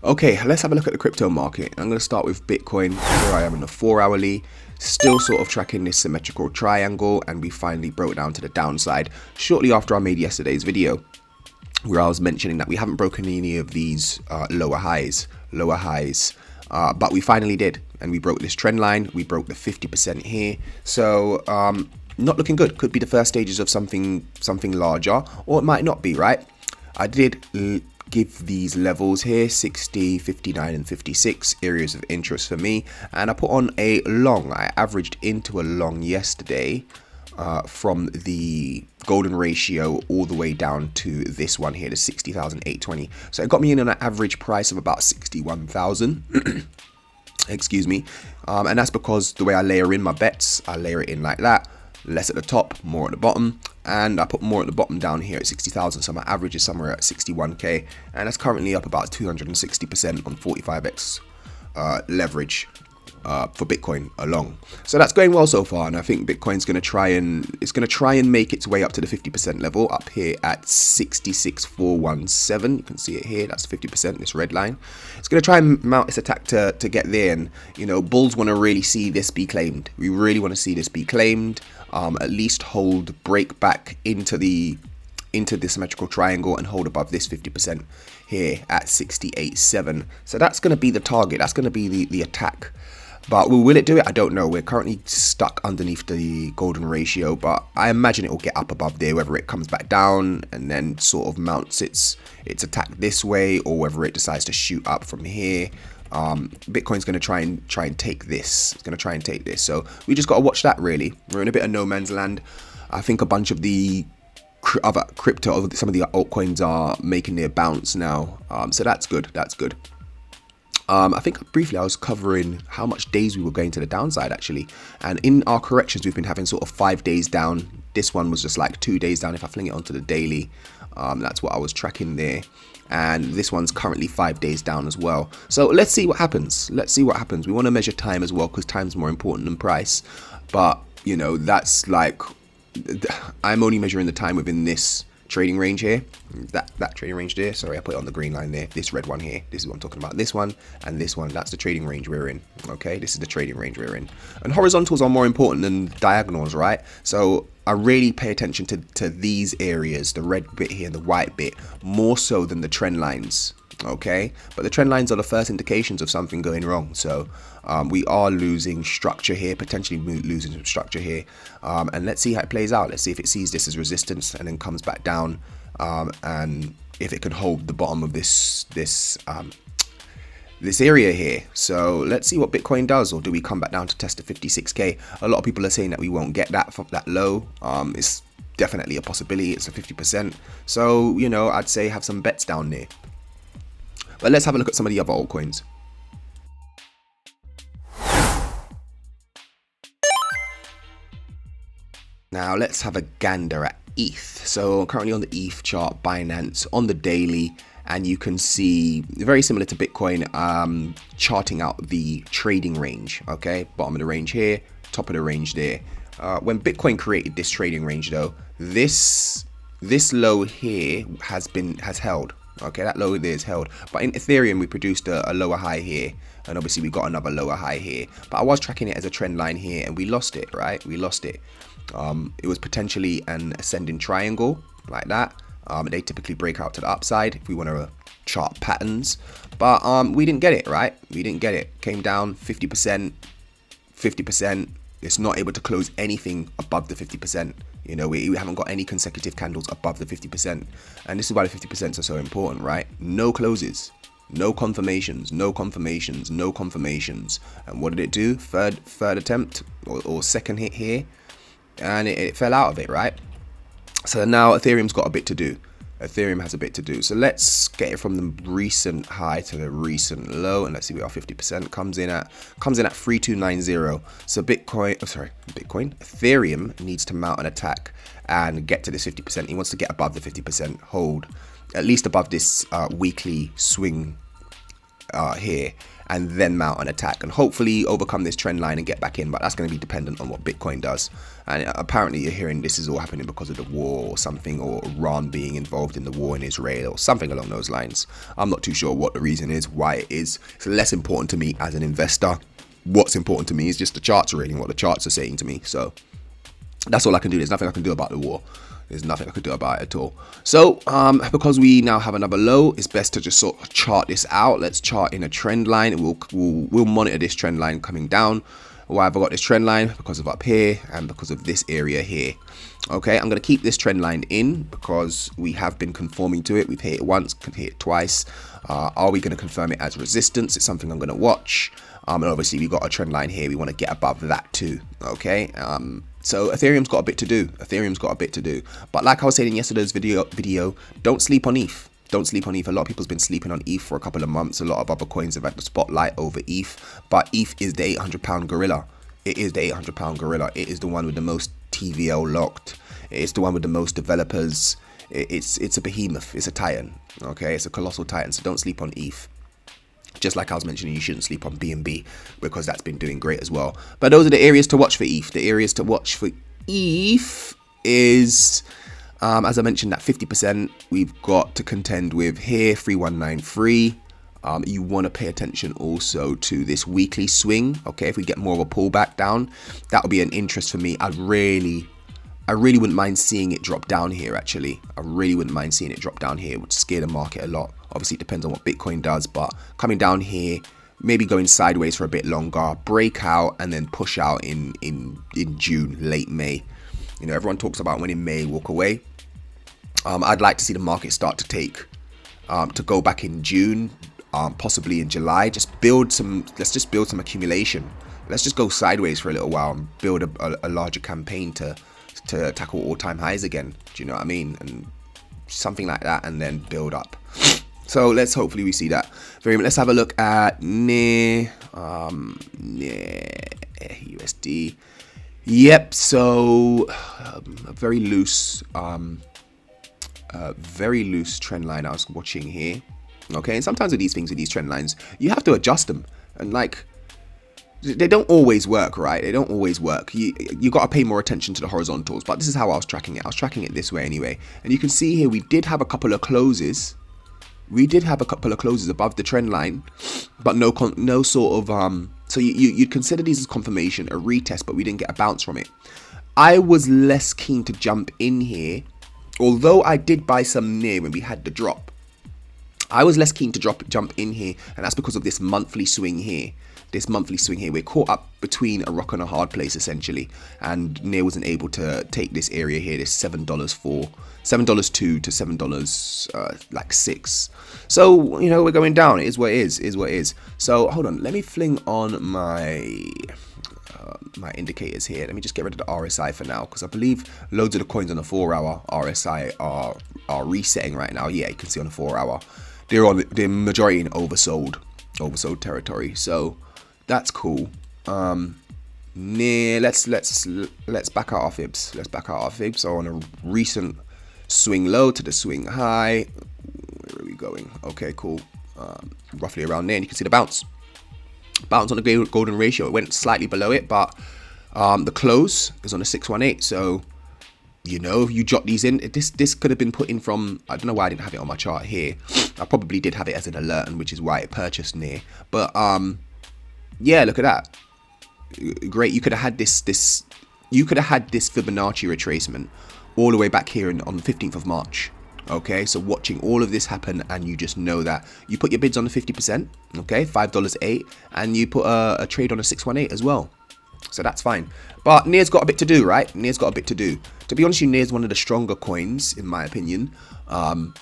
Okay, let's have a look at the crypto market. I'm going to start with Bitcoin. Here I am in the 4-hourly, still sort of tracking this symmetrical triangle, and we finally broke down to the downside shortly after I made yesterday's video, where I was mentioning that we haven't broken any of these lower highs, but we finally did, and we broke this trend line. We broke the 50% here, so not looking good. Could be the first stages of something larger, or it might not be, right? I did give these levels here, 60, 59 and 56 areas of interest for me, and I put on a long. I averaged into a long yesterday from the golden ratio all the way down to this one here, the 60,820. So it got me in on an average price of about 61,000 excuse me, and that's because the way I layer in my bets, I layer it in like that, less at the top, more at the bottom, and I put more at the bottom down here at 60,000, so my average is somewhere at 61k, and that's currently up about 260% on 45x leverage for Bitcoin along. So that's going well so far, and I think Bitcoin's going to try and make its way up to the 50% level up here at 66,417. You can see it here. That's 50%. This red line. It's going to try and mount its attack to get there, and bulls want to really see this be claimed. We really want to see this be claimed. At least hold, break back into the symmetrical triangle and hold above this 50% here at 68.7. So that's going to be the target. That's going to be the attack. But will it do it? I don't know. We're currently stuck underneath the golden ratio, but I imagine it will get up above there, whether it comes back down and then sort of mounts its attack this way, or whether it decides to shoot up from here. Bitcoin's going to try and take this. It's going to try and take this. So we just got to watch that, really. We're in a bit of no man's land. I think a bunch of the other crypto, some of the altcoins are making their bounce now. So that's good. That's good. I think briefly I was covering how much days we were going to the downside actually, and in our corrections we've been having sort of 5 days down. This one was just like 2 days down. If I fling it onto the daily, that's what I was tracking there, and this one's currently 5 days down as well. So let's see what happens. We want to measure time as well, because time's more important than price, but that's like, I'm only measuring the time within this trading range here, that trading range there. Sorry, I put it on the green line there. This red one here, this is what I'm talking about. This one and this one, that's the trading range we're in. Okay, this is the trading range we're in, and horizontals are more important than diagonals, right? So I really pay attention to these areas, the red bit here and the white bit, more so than the trend lines. Okay, but the trend lines are the first indications of something going wrong. So we are losing structure here, potentially losing some structure here, and let's see how it plays out. Let's see if it sees this as resistance and then comes back down, and if it can hold the bottom of this area here. So let's see what Bitcoin does, or do we come back down to test the 56k? A lot of people are saying that we won't get that low. It's definitely a possibility. It's a 50%. So I'd say have some bets down there. But let's have a look at some of the other altcoins. Now let's have a gander at ETH. So currently on the ETH chart, Binance on the daily, and you can see very similar to Bitcoin, charting out the trading range. Okay, bottom of the range here, top of the range there. When Bitcoin created this trading range though, this low here has held. Okay, that low there is held, but in Ethereum we produced a lower high here, and obviously we got another lower high here, but I was tracking it as a trend line here, and we lost it, right? We lost it. It was potentially an ascending triangle like that. They typically break out to the upside if we want to chart patterns, but we didn't get it, right? We didn't get it. Came down 50%. It's not able to close anything above the 50%. We haven't got any consecutive candles above the 50%, and this is why the 50% are so important, right? No closes, no confirmations, no confirmations, no confirmations. And what did it do? Third attempt or second hit here, and it fell out of it, right? So now Ethereum's got a bit to do. Ethereum has a bit to do. So let's get it from the recent high to the recent low, and let's see where our 50% comes in at. 3290. So Ethereum needs to mount an attack and get to this 50%. He wants to get above the 50% hold, at least above this weekly swing here, and then mount an attack and hopefully overcome this trend line and get back in. But that's going to be dependent on what Bitcoin does. And apparently you're hearing this is all happening because of the war or something, or Iran being involved in the war in Israel or something along those lines. I'm not too sure what the reason is, why it is. It's less important to me as an investor. What's important to me is just the charts are reading what the charts are saying to me. So that's all I can do. There's nothing I can do about the war. There's nothing I could do about it at all. So because we now have another low, it's best to just sort of chart this out. Let's chart in a trend line, and we'll monitor this trend line coming down. Why have I got this trend line? Because of up here and because of this area here. Okay, I'm going to keep this trend line in because we have been conforming to it. We've hit it once, can hit it twice. Are we going to confirm it as resistance? It's something I'm going to watch. And obviously we've got a trend line here. We want to get above that too. Okay. So Ethereum's got a bit to do. But like I was saying in yesterday's video, don't sleep on ETH. Don't sleep on ETH. A lot of people's been sleeping on ETH for a couple of months. A lot of other coins have had the spotlight over ETH. But ETH is the 800-pound gorilla. It is the 800-pound gorilla. It is the one with the most TVL locked. It's the one with the most developers. It's a behemoth. It's a titan. Okay, it's a colossal titan. So don't sleep on ETH. Just like I was mentioning, you shouldn't sleep on BNB because that's been doing great as well. But those are the areas to watch for ETH. The areas to watch for ETH is, as I mentioned, that 50% we've got to contend with here, 3193. You want to pay attention also to this weekly swing. Okay, if we get more of a pullback down, that would be an interest for me. I really wouldn't mind seeing it drop down here, actually. I really wouldn't mind seeing it drop down here. It would scare the market a lot. Obviously, it depends on what Bitcoin does, but coming down here, maybe going sideways for a bit longer, break out, and then push out in June, late May. You know, everyone talks about when in May, walk away. I'd like to see the market start to go back in June, possibly in July. Let's just build some accumulation. Let's just go sideways for a little while and build a larger campaign to tackle all-time highs again. Do you know what I mean? And something like that, and then build up. So hopefully we see that. Let's have a look at NEAR USD. Yep. So a very loose trend line I was watching here. Okay, and sometimes with these things, with these trend lines, you have to adjust them, and like, they don't always work, right? They don't always work. You got to pay more attention to the horizontals, but this is how I was tracking it. I was tracking it this way anyway. And you can see here, we did have a couple of closes. Above the trend line, but no sort of, so you'd consider these as confirmation, a retest, but we didn't get a bounce from it. I was less keen to jump in here, although I did buy some near when we had the drop. I was less keen to jump in here, and that's because of this monthly swing here. We're caught up between a rock and a hard place, essentially, and NEAR wasn't able to take this area here, this $7.2 to $7 like 6. So, you know, we're going down. It is what it is. So hold on, let me fling on my my indicators here. Let me just get rid of the RSI for now, because I believe loads of the coins on the 4-hour RSI are resetting right now. Yeah, you can see on the 4-hour they're majority in oversold territory. So that's cool. NEAR, let's back out our fibs. So on a recent swing low to the swing high, where are we going? Okay, cool. Roughly around there, and you can see the bounce on the golden ratio. It went slightly below it, but the close is on a 618. So, you know, if you jot these in, this could have been put in from, I don't know why I didn't have it on my chart here. I probably did have it as an alert, and which is why it purchased NEAR. But yeah, look at that. Great. You could have had this Fibonacci retracement all the way back here on the 15th of March. Okay, so watching all of this happen, and you just know that you put your bids on the 50%, okay, $5.08, and you put a trade on a 618 as well. So that's fine. But NEAR's got a bit to do, right? NEAR's got a bit to do. To be honest, NEAR's one of the stronger coins, in my opinion, and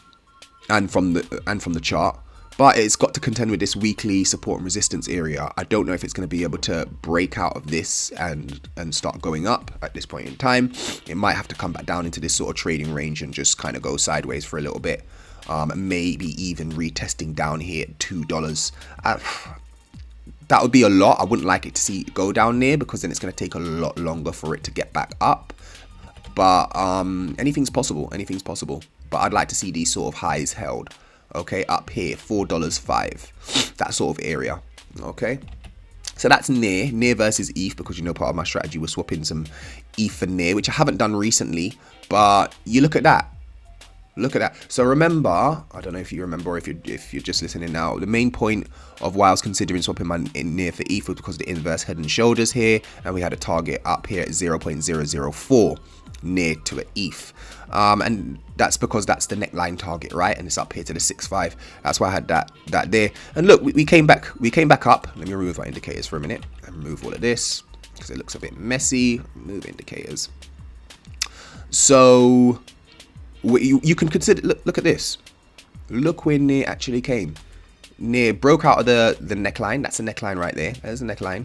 from the chart. But it's got to contend with this weekly support and resistance area. I don't know if it's going to be able to break out of this and start going up at this point in time. It might have to come back down into this sort of trading range and just kind of go sideways for a little bit. Maybe even retesting down here at $2. That would be a lot. I wouldn't like it to see it go down there, because then it's going to take a lot longer for it to get back up. But anything's possible. But I'd like to see these sort of highs held. Okay, up here, $4.05, that sort of area. Okay. So that's near versus ETH, because you know part of my strategy was swapping some ETH for near, which I haven't done recently. But you look at that. Look at that. So remember, I don't know if you remember, or if you're just listening now, the main point of why I was considering swapping my near for ETH was because of the inverse head and shoulders here, and we had a target up here at 0.004 near to an ETH. And that's because that's the neckline target, right? And it's up here to the 6.5. That's why I had that there. And look, we came back up. Let me remove our indicators for a minute and remove all of this because it looks a bit messy. Remove indicators. So you can consider, look at this. Look where near actually came. Near broke out of the neckline. That's the neckline right there. There's the neckline.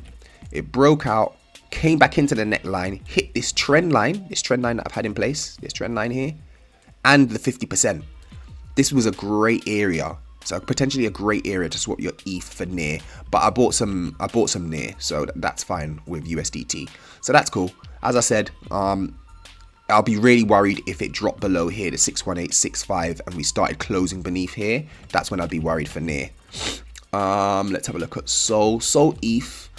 It broke out, came back into the neckline, hit this trend line that I've had in place, this trend line here, and the 50%. This was a great area. So potentially a great area to swap your ETH for near, but I bought some near, so that's fine with USDT. So that's cool. As I said, I'll be really worried if it dropped below here to 61865 and we started closing beneath here. That's when I'd be worried for near. Let's have a look at Sol ETH.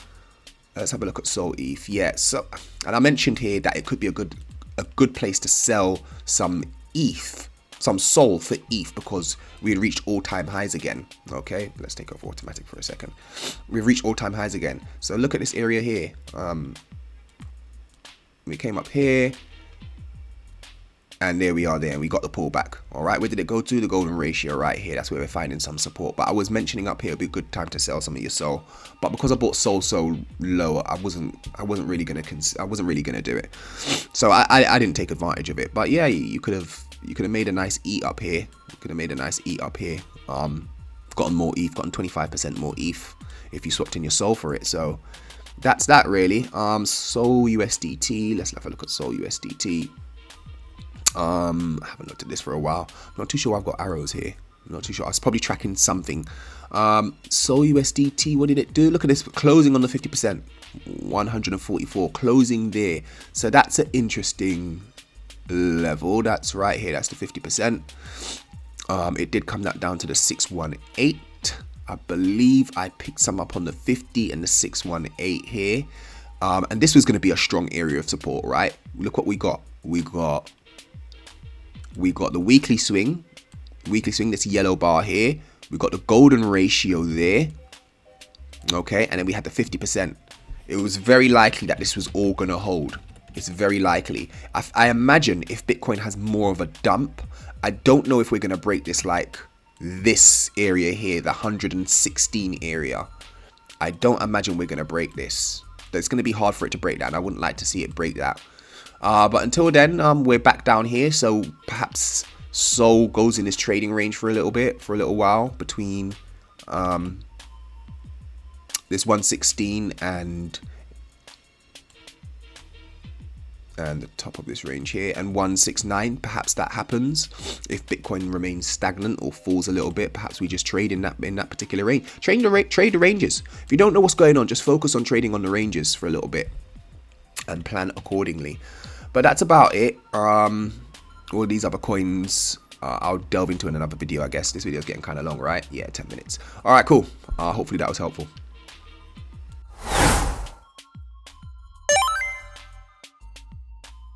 Let's have a look at Sol ETH. Yeah, so, and I mentioned here that it could be a good place to sell some ETH, some Sol for ETH, because we had reached all-time highs again. Okay, let's take off automatic for a second. We've reached all-time highs again. So look at this area here. We came up here. And there we are there, and we got the pullback. All right, where did it go to? The golden ratio right here. That's where we're finding some support. But I was mentioning up here, it'd be a good time to sell some of your Sol. But because I bought Sol so low, I wasn't really gonna do it. So I didn't take advantage of it. But yeah, you could have made a nice eat up here. You could have made a nice eat up here. Gotten more ETH, gotten 25% more ETH if you swapped in your Sol for it. So that's that really. Sol USDT. Let's have a look at Sol USDT. I haven't looked at this for a while. I'm not too sure I've got arrows here. I'm not too sure. I was probably tracking something. Sol USDT, what did it do? Look at this, closing on the 50%. 144, closing there. So that's an interesting level. That's right here. That's the 50%. It did come down to the 618. I believe I picked some up on the 50 and the 618 here. And this was going to be a strong area of support, right? Look what we got. We got the weekly swing, this yellow bar here. We got the golden ratio there. Okay, and then we had the 50%. It was very likely that this was all going to hold. It's very likely. I imagine if Bitcoin has more of a dump, I don't know if we're going to break this like this area here, the 116 area. I don't imagine we're going to break this. It's going to be hard for it to break that. I wouldn't like to see it break that. But until then, we're back down here. So perhaps Sol goes in this trading range for a little while between this 116 and the top of this range here and 169. Perhaps that happens if Bitcoin remains stagnant or falls a little bit. Perhaps we just trade in that particular range. Trade the ranges. If you don't know what's going on, just focus on trading on the ranges for a little bit and plan accordingly. But that's about it. All these other coins I'll delve into in another video, I guess. This video is getting kind of long, right? Yeah, 10 minutes. All right, cool. Hopefully that was helpful.